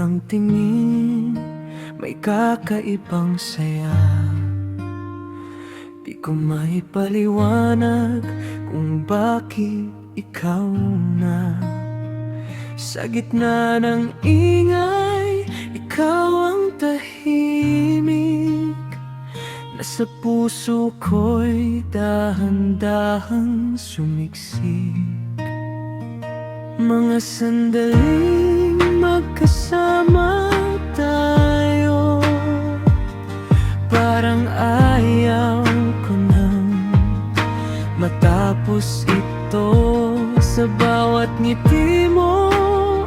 kang tingin, may kakaibang saya. Di ko maipaliwanag kung bakit ikaw na. Sa gitna ng ingay, ikaw ang tahimik. Nasa puso ko'y dahan-dahang sumiksik. Mga sandaling magkasama tayo, parang ayaw ko nang matapos ito. Sa bawat ngiti mo,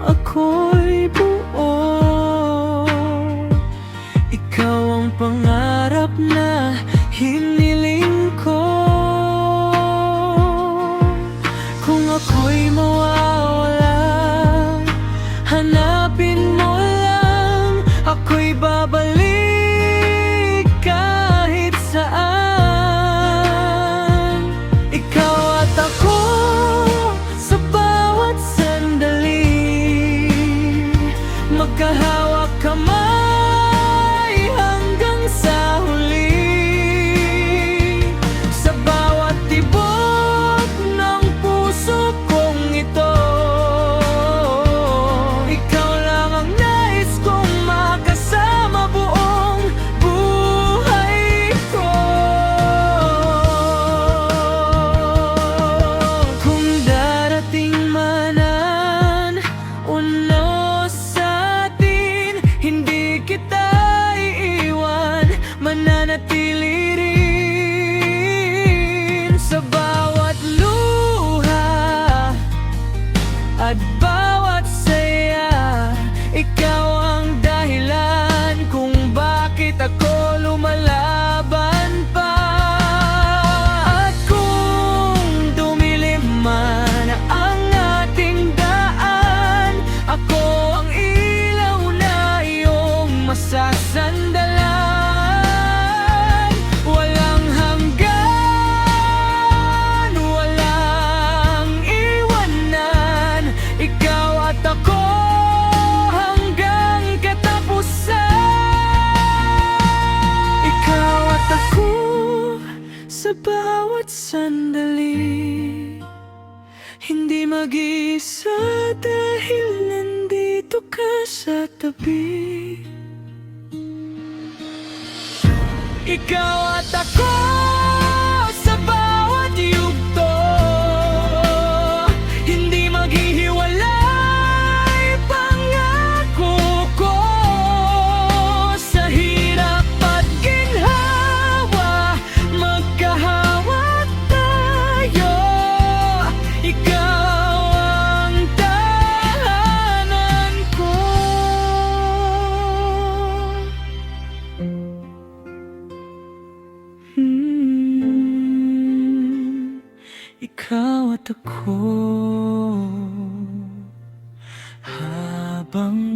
ako'y buo. Ikaw ang pangarap na hiniling ko. Kung ako'y mawawala, hanapin mo lang. Ako'y babalik kahit saan. Ikaw at ako sa bawat sandali, magkahawak kamay hanggang sa huli. Sa bawat tibok ng puso kong ito, ikaw lang ang nais kong makasama buong buhay ko. Kung darating manan uno sa atin, hindi kita iiwan, mananatili rin sa bawat luha at bawat saya. Ikaw ang dahilan kung bakit ako lumalaban pa. At kung dumilim man ang ating daan, ako ang ilaw na iyong masasandalan. Walang hanggan, walang iwanan, ikaw at ako hanggang katapusan. Ikaw at ako sa bawat sandali, hindi mag-iisa dahil nandito ka sa tabi. Ikaw at ako sa bawat yugto, hindi maghihiwalay, pangako ko. Sa hirap at ginhawa, magkahawak tayo. Ikaw ang tahanan ko. Ikaw at ako habang